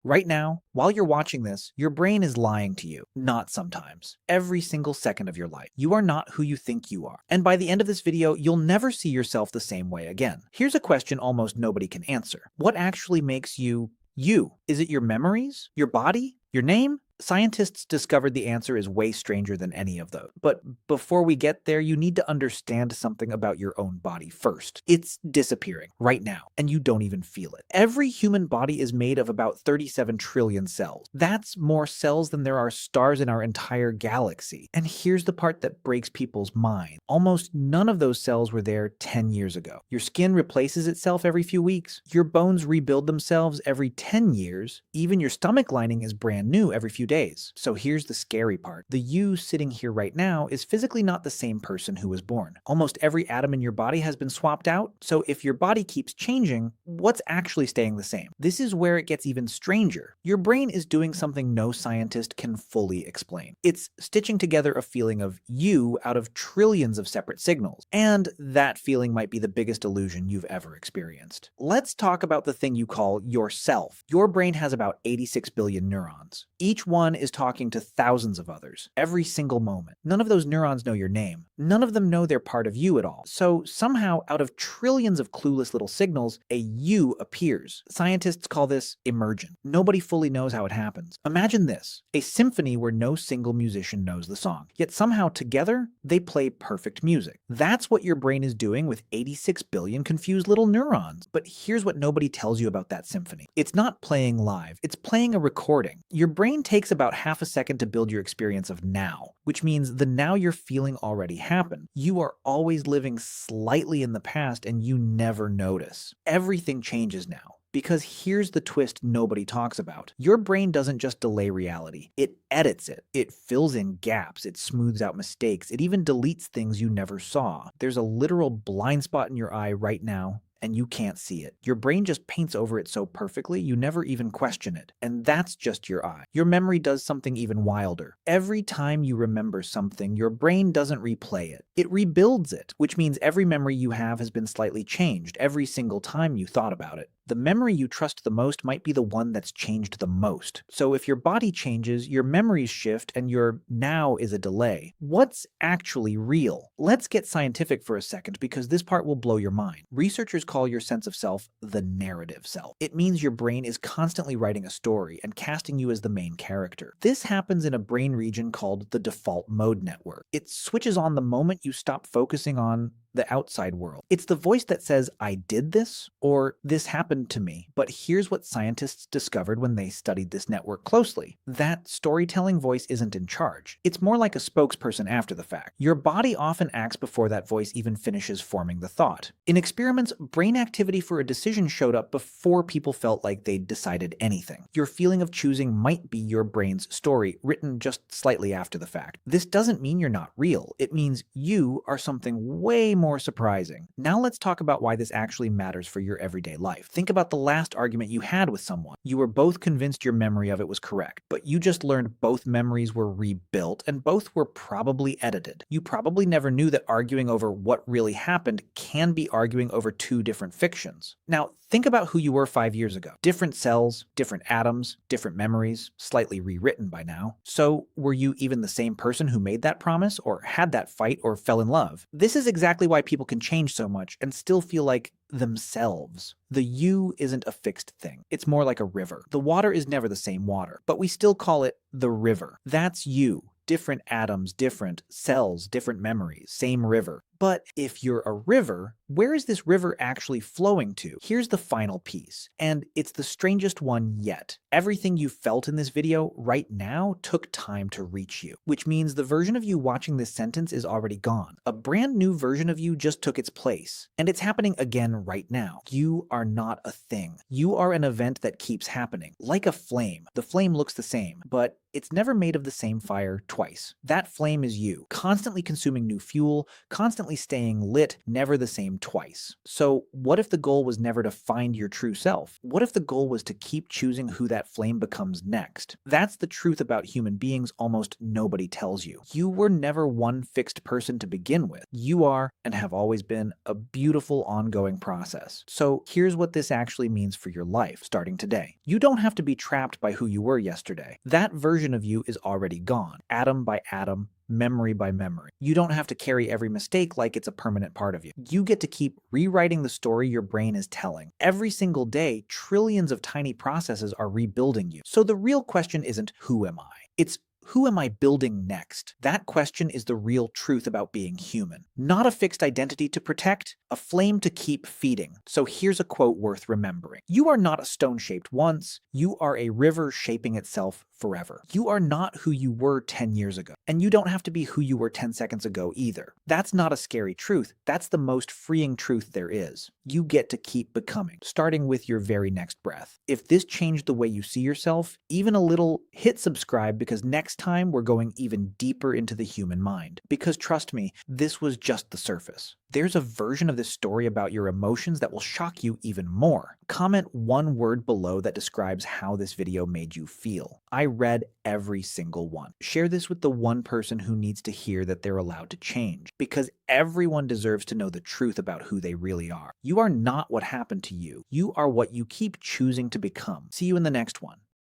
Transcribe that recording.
Right now, while you're watching this, your brain is lying to you. Not sometimes. Every single second of your life. You are not who you think you are. And by the end of this video, you'll never see yourself the same way again. Here's a question almost nobody can answer. What actually makes you you? Is it your memories? Your body? Your name? Scientists discovered the answer is way stranger than any of those. But before we get there, you need to understand something about your own body first. It's disappearing right now, and you don't even feel it. Every human body is made of about 37 trillion cells. That's more cells than there are stars in our entire galaxy. And here's the part that breaks people's mind. Almost none of those cells were there 10 years ago. Your skin replaces itself every few weeks. Your bones rebuild themselves every 10 years. Even your stomach lining is brand new every few days. So here's the scary part. The you sitting here right now is physically not the same person who was born. Almost every atom in your body has been swapped out. So if your body keeps changing, what's actually staying the same? This is where it gets even stranger. Your brain is doing something no scientist can fully explain. It's stitching together a feeling of you out of trillions of separate signals. And that feeling might be the biggest illusion you've ever experienced. Let's talk about the thing you call yourself. Your brain has about 86 billion neurons. Each one is talking to thousands of others, every single moment. None of those neurons know your name. None of them know they're part of you at all. So somehow, out of trillions of clueless little signals, a you appears. Scientists call this emergent. Nobody fully knows how it happens. Imagine this, a symphony where no single musician knows the song. Yet somehow together, they play perfect music. That's what your brain is doing with 86 billion confused little neurons. But here's what nobody tells you about that symphony. It's not playing live. It's playing a recording. Your brain takes about half a second to build your experience of now, which means the now you're feeling already happened. You are always living slightly in the past and you never notice. Everything changes now. Because here's the twist nobody talks about. Your brain doesn't just delay reality, it edits it. It fills in gaps, it smooths out mistakes, it even deletes things you never saw. There's a literal blind spot in your eye right now, and you can't see it. Your brain just paints over it so perfectly, you never even question it. And that's just your eye. Your memory does something even wilder. Every time you remember something, your brain doesn't replay it. It rebuilds it, which means every memory you have has been slightly changed every single time you thought about it. The memory you trust the most might be the one that's changed the most. So if your body changes, your memories shift, and your now is a delay. What's actually real? Let's get scientific for a second because this part will blow your mind. Researchers call your sense of self the narrative self. It means your brain is constantly writing a story and casting you as the main character. This happens in a brain region called the default mode network. It switches on the moment you stop focusing on the outside world. It's the voice that says, I did this, or this happened to me. But here's what scientists discovered when they studied this network closely. That storytelling voice isn't in charge. It's more like a spokesperson after the fact. Your body often acts before that voice even finishes forming the thought. In experiments, brain activity for a decision showed up before people felt like they'd decided anything. Your feeling of choosing might be your brain's story, written just slightly after the fact. This doesn't mean you're not real. It means you are something way more surprising. Now let's talk about why this actually matters for your everyday life. Think about the last argument you had with someone. You were both convinced your memory of it was correct, but you just learned both memories were rebuilt and both were probably edited. You probably never knew that arguing over what really happened can be arguing over two different fictions. Now, think about who you were 5 years ago. Different cells, different atoms, different memories, slightly rewritten by now. So, were you even the same person who made that promise, or had that fight, or fell in love? This is exactly why people can change so much and still feel like themselves. The you isn't a fixed thing. It's more like a river. The water is never the same water, but we still call it the river. That's you. Different atoms, different cells, different memories, same river. But if you're a river, where is this river actually flowing to? Here's the final piece, and it's the strangest one yet. Everything you felt in this video right now took time to reach you, which means the version of you watching this sentence is already gone. A brand new version of you just took its place, and it's happening again right now. You are not a thing. You are an event that keeps happening, like a flame. The flame looks the same, but it's never made of the same fire twice. That flame is you, constantly consuming new fuel, constantly staying lit, never the same twice. So what if the goal was never to find your true self? What if the goal was to keep choosing who that flame becomes next? That's the truth about human beings almost nobody tells you. You were never one fixed person to begin with. You are, and have always been, a beautiful ongoing process. So here's what this actually means for your life, starting today. You don't have to be trapped by who you were yesterday. That version of you is already gone, atom by atom, memory by memory. You don't have to carry every mistake like it's a permanent part of you. You get to keep rewriting the story your brain is telling. Every single day, trillions of tiny processes are rebuilding you. So the real question isn't who am I? It's who am I building next? That question is the real truth about being human. Not a fixed identity to protect, a flame to keep feeding. So here's a quote worth remembering. You are not a stone shaped once, you are a river shaping itself forever. You are not who you were 10 years ago, and you don't have to be who you were 10 seconds ago either. That's not a scary truth, that's the most freeing truth there is. You get to keep becoming, starting with your very next breath. If this changed the way you see yourself, even a little, hit subscribe because next time we're going even deeper into the human mind. Because trust me, this was just the surface. There's a version of this story about your emotions that will shock you even more. Comment one word below that describes how this video made you feel. I read every single one. Share this with the one person who needs to hear that they're allowed to change, because everyone deserves to know the truth about who they really are. You are not what happened to you. You are what you keep choosing to become. See you in the next one.